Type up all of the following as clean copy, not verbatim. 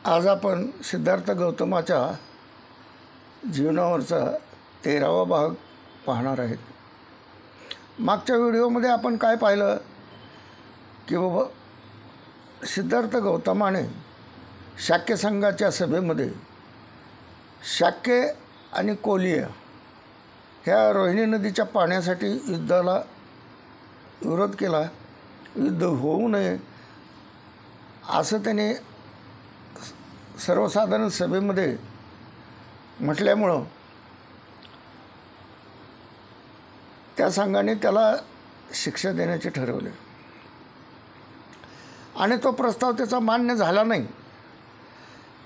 आज आपण सिद्धार्थ गौतमाच्या जीवनावरचा 13वा भाग पाहणार आहेत. मागच्या व्हिडिओमध्ये आपण काय पाहिलं की बाबा सिद्धार्थ गौतमाने शाक्य संघाच्या सभेमध्ये शाक्य आणि कोलिय ह्या रोहिणी नदीच्या पाण्यासाठी युद्धाला विरोध केला. युद्ध होऊ नये असं त्याने सर्वसाधारण सभेमध्ये म्हटल्यामुळं त्या संघाने त्याला शिक्षा देण्याचे ठरवले आणि तो प्रस्ताव त्याचा मान्य झाला नाही.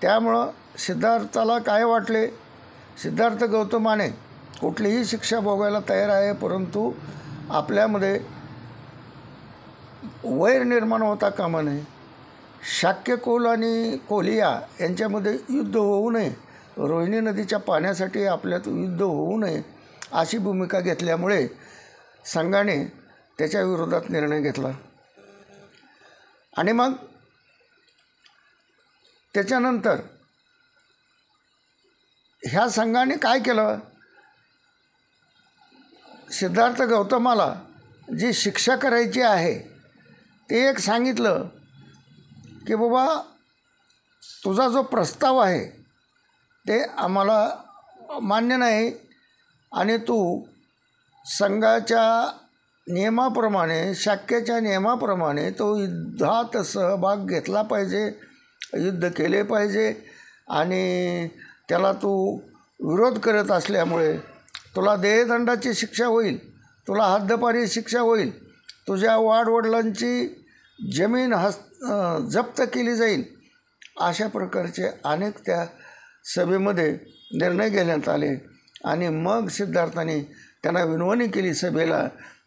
त्यामुळं सिद्धार्थाला काय वाटले, सिद्धार्थ गौतमाने कुठलीही शिक्षा भोगायला तयार आहे, परंतु आपल्यामध्ये वैर निर्माण होता कामा नये. शाक्य कोल आणि कोलिया यांच्यामध्ये युद्ध होऊ नये, रोहिणी नदीच्या पाण्यासाठी आपल्यात युद्ध होऊ नये अशी भूमिका घेतल्यामुळे संघाने त्याच्या विरोधात निर्णय घेतला. आणि मग त्याच्यानंतर ह्या संघाने काय केलं, सिद्धार्थ गौतमाला जी शिक्षा करायची आहे ते एक सांगितलं की बाबा तुझा जो प्रस्ताव आहे ते आम्हाला मान्य नाही आणि तू संघाच्या नियमाप्रमाणे, शाक्याच्या नियमाप्रमाणे तो युद्धात सहभाग घेतला पाहिजे, युद्ध केले पाहिजे आणि त्याला तू विरोध करत असल्यामुळे तुला देहदंडाची शिक्षा होईल, तुला हद्दपारी शिक्षा होईल, तुझ्या वाडवडिलांची जमीन जप्त केली जाईल. अशा प्रकारचे अनेक त्या सभेमध्ये निर्णय घेण्यात आले. आणि मग सिद्धार्थाने त्यांना विनवणी केली सभेला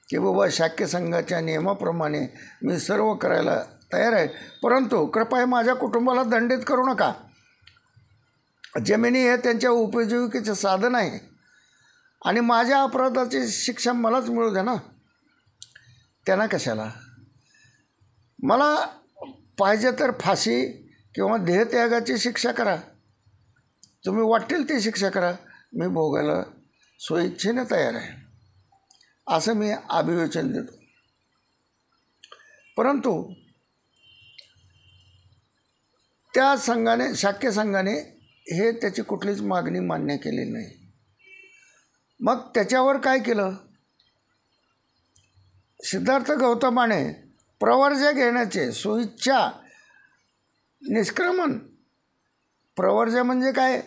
की बाबा शाक्य संघाच्या नियमाप्रमाणे मी सर्व करायला तयार आहे, परंतु कृपया माझ्या कुटुंबाला दंडित करू नका. जमिनी हे त्यांच्या उपजीविकेचे साधन आहे आणि माझ्या अपराधाची शिक्षा मलाच मिळू द्या ना, त्यांना कशाला. मला पाहिजे तर फाशी किंवा देहत्यागाची शिक्षा करा, तुम्ही वाटेल ती शिक्षा करा, मी भोगायला स्वइच्छेने तयार आहे असं मी अभिवचन देतो. परंतु त्या संघाने, शाक्य संघाने हे त्याची कुठलीच मागणी मान्य केली नाही. मग त्याच्यावर काय केलं, सिद्धार्थ गौतमाने प्रवर्ज्य घेण्याचे स्वइच्छा निष्क्रमण. प्रवर्ज्य म्हणजे काय,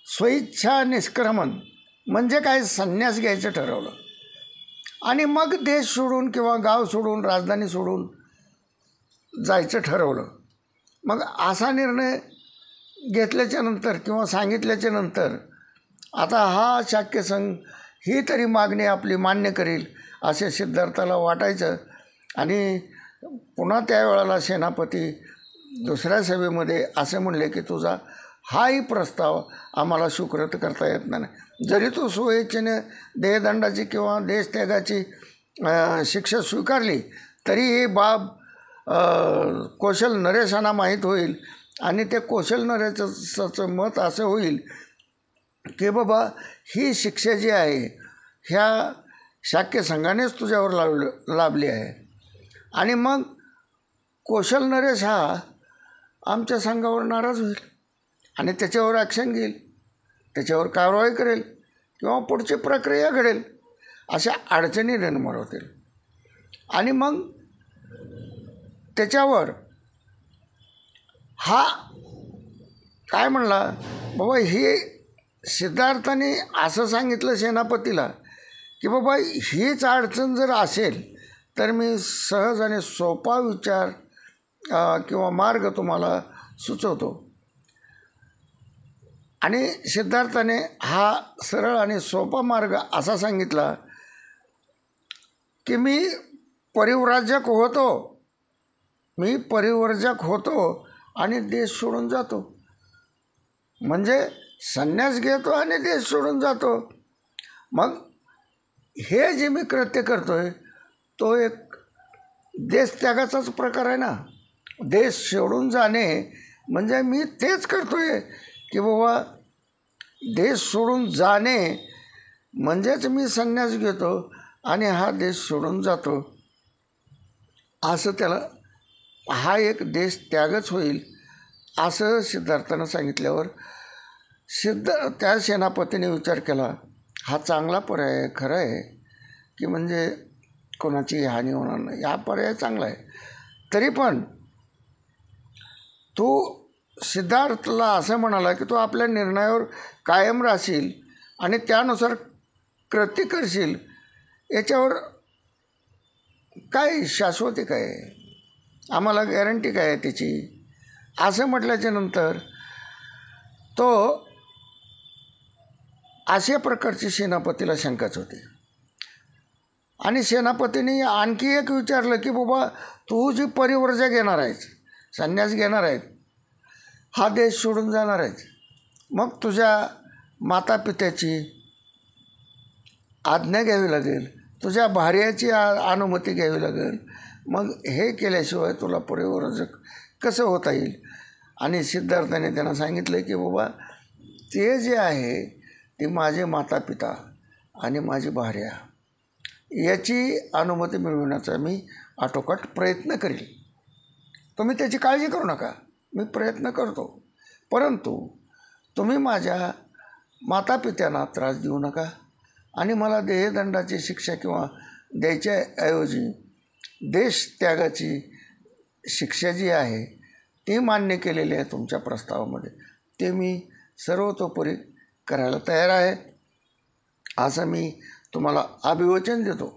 स्वइच्छा निष्क्रमण म्हणजे काय, संन्यास घ्यायचं ठरवलं आणि मग देश सोडून किंवा गाव सोडून, राजधानी सोडून जायचं ठरवलं. मग असा निर्णय घेतल्याच्या नंतर किंवा सांगितल्याच्या नंतर आता हा शाक्य संघ ही तरी मागणी आपली मान्य करेल असे सिद्धार्थाला वाटायचं. आणि पुन्हा त्यावेळेला सेनापती दुसऱ्या सभेमध्ये असे म्हणले की तुझा हाही प्रस्ताव आम्हाला स्वीकृत करता येत नाही, जरी तू स्वेच्छेने देहदंडाची किंवा देशत्यागाची शिक्षा स्वीकारली तरी ही बाब कौशल नरेशांना माहीत होईल आणि ते कौशल नरेशाचं मत असं होईल की बाबा ही शिक्षा जी आहे ह्या शाक्य संघानेच तुझ्यावर लाभली आहे. आणि मग कौशल नरेश हा आमच्या संघावर नाराज होईल आणि त्याच्यावर ॲक्शन घेईल, त्याच्यावर कारवाई करेल किंवा पुढची प्रक्रिया घडेल, अशा अडचणी निर्माण होतील. आणि मग त्याच्यावर हा काय म्हणला, बाबा हे सिद्धार्थाने असं सांगितलं सेनापतीला की बाबा हीच अडचण जर असेल तर मी सहज आणि सोपा विचार किंवा मार्ग तुम्हाला सुचवतो. आणि सिद्धार्थाने हा सरळ आणि सोपा मार्ग असा सांगितला की मी परिव्राजक होतो आणि देश सोडून जातो. म्हणजे संन्यास घेतो आणि देश सोडून जातो. मग हे जे मी कृत्य करतोय तो एक देशत्यागाचाच प्रकार आहे ना. देश सोडून जाणे म्हणजे मी तेच करतोय की बाबा देश सोडून जाणे म्हणजेच मी संन्यास घेतो आणि हा देश सोडून जातो, असं त्याला हा एक देश त्यागच होईल असं सिद्धार्थानं सांगितल्यावर त्या सेनापतीने विचार केला, हा चांगला पर्याय आहे, खरं आहे की म्हणजे कोणाची हानी होणार नाही, हा पर्याय चांगला आहे. तरी पण तो सिद्धार्थला असं म्हणाला की तू आपल्या निर्णयावर कायम राहशील आणि त्यानुसार कृती करशील, याच्यावर काय शाश्वती काय आहे, आम्हाला गॅरंटी काय आहे त्याची. असं म्हटल्याच्या नंतर तो अशा प्रकारची सेनापतीला शंकाच होती. आणि सेनापतीने आणखी एक विचारलं की बाबा तू जी परिवर्जा घेणार आहेस, संन्यास घेणार आहेत, हा देश सोडून जाणार आहेस, मग तुझ्या मातापित्याची आज्ञा घ्यावी लागेल, तुझ्या भार्याची अनुमती घ्यावी लागेल. मग हे केल्याशिवाय तुला परिवर्जक कसं होता येईल. आणि सिद्धार्थाने त्यांना सांगितलं की बाबा ते जे आहे ते माझे मातापिता आणि माझी भार्या याची अनुमती मिळवण्याचा मी आटोकाट प्रयत्न करेल. तुम्ही त्याची काळजी करू नका, मी प्रयत्न करतो. परंतु तुम्ही माझ्या मातापित्यांना त्रास देऊ नका आणि मला देहदंडाची शिक्षा किंवा द्यायच्याऐवजी देश त्यागाची शिक्षा जी आहे ती मान्य केलेली आहे तुमच्या प्रस्तावामध्ये, ते मी सर्वतोपरी करायला तयार आहे, असं मी तुम्हाला अभिवचन देतो,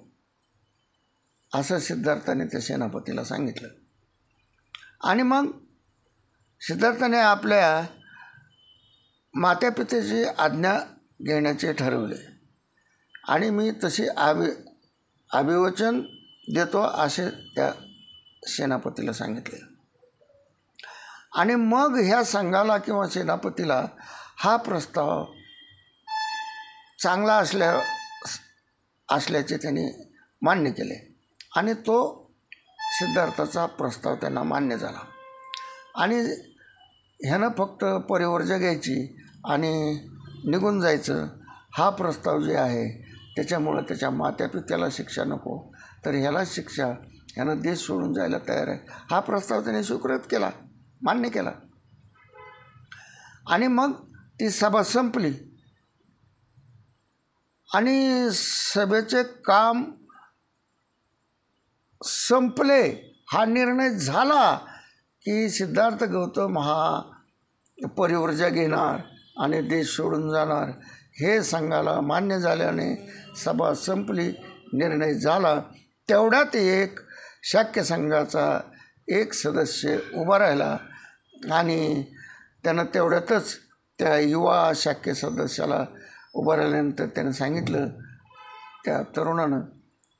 असं सिद्धार्थाने त्या सेनापतीला सांगितलं. आणि मग सिद्धार्थाने आपल्या मातापित्याची आज्ञा घेण्याचे ठरवले आणि मी तशी अभिवचन देतो असे त्या सेनापतीला सांगितले. आणि मग ह्या संघाला किंवा सेनापतीला हा प्रस्ताव चांगला असल्याचे त्यांनी मान्य केले आणि तो सिद्धार्थाचा प्रस्ताव त्यांना मान्य झाला. आणि ह्यानं फक्त परिवर्जा घ्यायची आणि निघून जायचं, हा प्रस्ताव जे आहे त्याच्यामुळं त्याच्या मातापित्याला शिक्षा नको, तर ह्याला शिक्षा, ह्यानं देश सोडून जायला तयार आहे, हा प्रस्ताव त्याने स्वीकृत केला, मान्य केला. आणि मग ती सभा संपली आणि सभेचे काम संपले, हा निर्णय झाला की सिद्धार्थ गौतम हा परिवर्जा घेणार आणि देश सोडून जाणार. हे संघाला मान्य झाल्याने सभा संपली, निर्णय झाला. तेवढ्यात एक शाक्य संघाचा एक सदस्य उभा राहिला आणि त्यानं तेवढ्यातच त्या युवा शाक्य सदस्याला उभं राहिल्यानंतर त्यानं सांगितलं त्या तरुणानं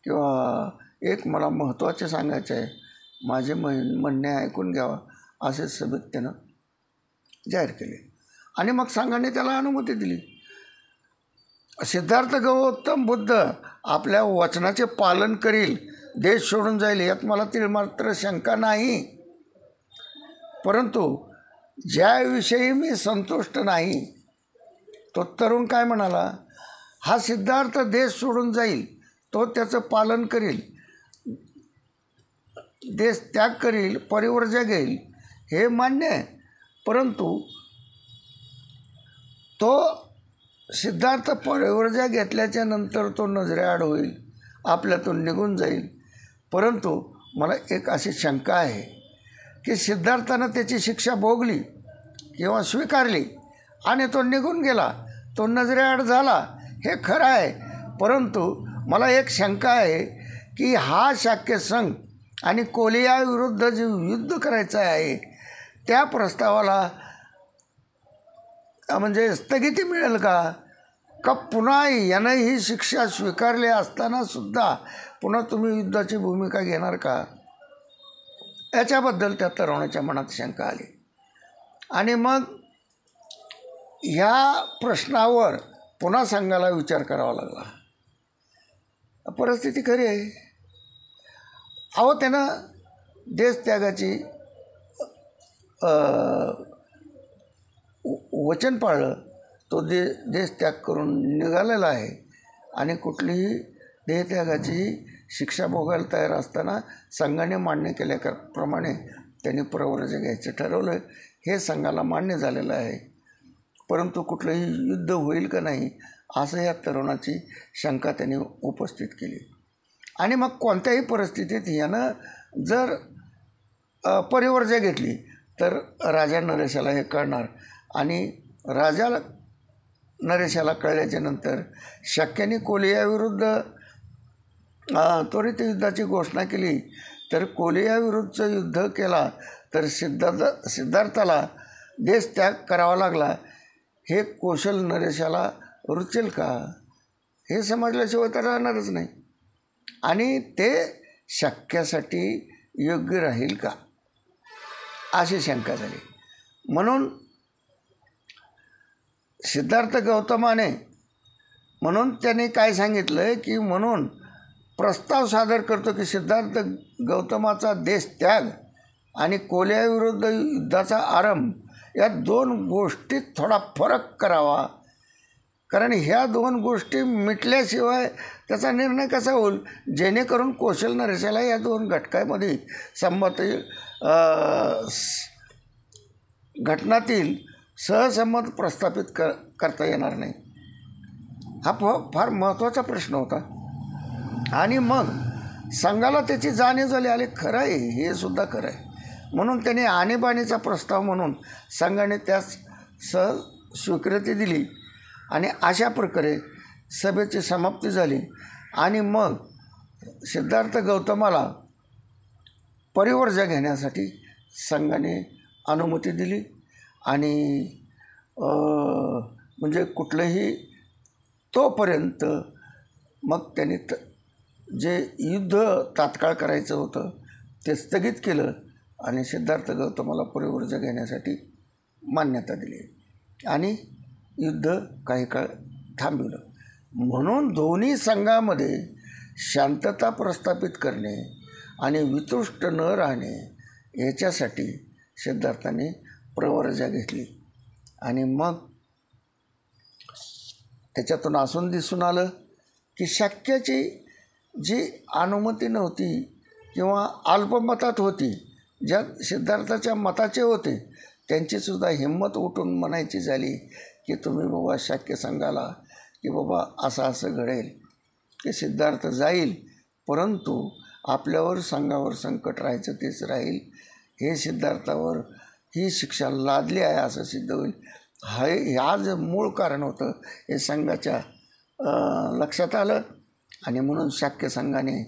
किंवा एक मला महत्त्वाचे सांगायचं आहे, माझे म्हणणे ऐकून घ्यावा, असे सभेत त्यानं जाहीर केले. आणि मग संघाने त्याला अनुमती दिली. सिद्धार्थ गौतम बुद्ध आपल्या वचनाचे पालन करील, देश सोडून जाईल यात मला ती मात्र शंका नाही. परंतु ज्याविषयी मी संतुष्ट नाही, तो तरुण काय म्हणाला, हा सिद्धार्थ देश सोडून जाईल, तो त्याचं पालन करील, देश त्याग करील, परिवर्जा घेईल, हे मान्य आहे. परंतु तो सिद्धार्थ परिवर्जा घेतल्याच्या नंतर तो नजरेआड होईल, आपल्यातून निघून जाईल. परंतु मला एक अशी शंका आहे की सिद्धार्थानं त्याची शिक्षा भोगली किंवा स्वीकारली आणि तो निघून गेला, तो नजरेआड झाला, हे खरं आहे. परंतु मला एक शंका आहे की हा शाक्य संघ आणि कोलिया विरुद्ध जे युद्ध करायचं आहे त्या प्रस्तावाला म्हणजे स्थगिती मिळेल का पुन्हा यानं ही शिक्षा स्वीकारली असताना सुद्धा पुन्हा तुम्ही युद्धाची भूमिका घेणार का, याच्याबद्दल त्या तरुणाच्या मनात शंका आली. आणि मग ह्या प्रश्नावर पुन्हा संघाला विचार करावा लागला. परिस्थिती खरी आहे. अहो त्यानं देश त्यागाची वचन पाळलं तो देश त्याग करून निघालेला आहे आणि कुठलीही देहत्यागाची शिक्षा भोगायला तयार असताना संघाने मान्य केल्याप्रमाणे त्यांनी प्रवृत्ती घ्यायचं ठरवलं. हे संघाला मान्य झालेलं आहे. परंतु कुठलंही युद्ध होईल का नाही असं या तरुणाची शंका त्यांनी उपस्थित केली. आणि मग कोणत्याही परिस्थितीत यानं जर परिवर्जा घेतली तर राजा नरेशाला हे कळणार आणि राजा नरेशाला कळल्याच्या नंतर शक्याने कोलियाविरुद्ध त्वरित युद्धाची घोषणा केली. तर कोलियाविरुद्धचं युद्ध केला तर सिद्धार्थाला देश त्याग करावा लागला. हे कौशल नरेशाला रुचेल का हे समजल्याशिवाय तर राहणारच नाही आणि ते शक्यासाठी योग्य राहील का अशी शंका झाली. म्हणून सिद्धार्थ गौतमाने त्यांनी काय सांगितलं की म्हणून प्रस्ताव सादर करतो की सिद्धार्थ गौतमाचा देश त्याग आणि कोलियाविरुद्ध युद्धाचा आरंभ या दोन गोष्टीत थोडा फरक करावा. कारण ह्या दोन गोष्टी मिटल्याशिवाय त्याचा निर्णय कसा होईल जेणेकरून कौशल नरेशाला या दोन घटकामध्ये घटनातील सहसंमत प्रस्थापित करता येणार नाही. हा फार महत्त्वाचा प्रश्न होता. आणि मग संघाला त्याची जाणीव झाली. आले खरं आहे हे सुद्धा खरं आहे. म्हणून त्याने आणीबाणीचा प्रस्ताव म्हणून संघाने त्यास स्वीकृती दिली आणि अशा प्रकारे सभेची समाप्ती झाली. आणि मग सिद्धार्थ गौतमाला परिवर्जा घेण्यासाठी संघाने अनुमती दिली आणि म्हणजे कुठलंही तोपर्यंत मग त्यांनी जे युद्ध तात्काळ करायचं होतं ते स्थगित केलं आणि सिद्धार्थ गौतमाला परिवर्जा घेण्यासाठी मान्यता दिली आणि युद्ध काही काळ थांबवलं. म्हणून दोन्ही संघामध्ये शांतता प्रस्थापित करणे आणि वितुष्ट न राहणे याच्यासाठी सिद्धार्थाने प्रवर्जा घेतली. आणि मग त्याच्यातून असून दिसून आलं की शक्याची जी अनुमती नव्हती किंवा अल्पमतात होती, ज्या सिद्धार्थाच्या मताचे होते त्यांचीसुद्धा हिंमत उठून म्हणायची झाली की तुम्ही बाबा शक्य सांगाला की बाबा असं असं घडेल की सिद्धार्थ जाईल परंतु आपल्यावर संघावर संकट राहायचं तेच राहील. हे सिद्धार्थावर ही शिक्षा लादली आहे असं सिद्ध होईल. ह्या जे मूळ कारण होतं हे संघाच्या लक्षात आलं आणि म्हणून शाक्य संघाने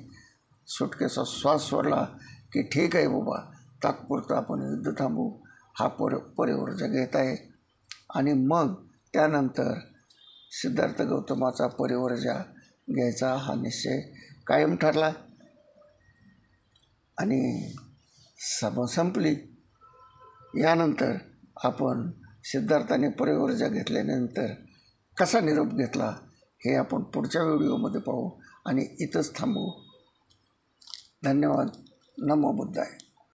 सुटकेचा श्वास सोडला की ठीक आहे बाबा तात्पुरतं आपण युद्ध थांबू. हा परिवर्जा घेत आहे. आणि मग त्यानंतर सिद्धार्थ गौतमाचा परिवर्जा घ्यायचा हा निश्चय कायम ठरला आणि सभा संपली. यानंतर आपण सिद्धार्थाने परिवर्जा घेतल्यानंतर कसा निरोप घेतला हे आपण पुढच्या व्हिडिओमध्ये पाहू आणि इथंच थांबू. धन्यवाद. नमो बुद्धाय.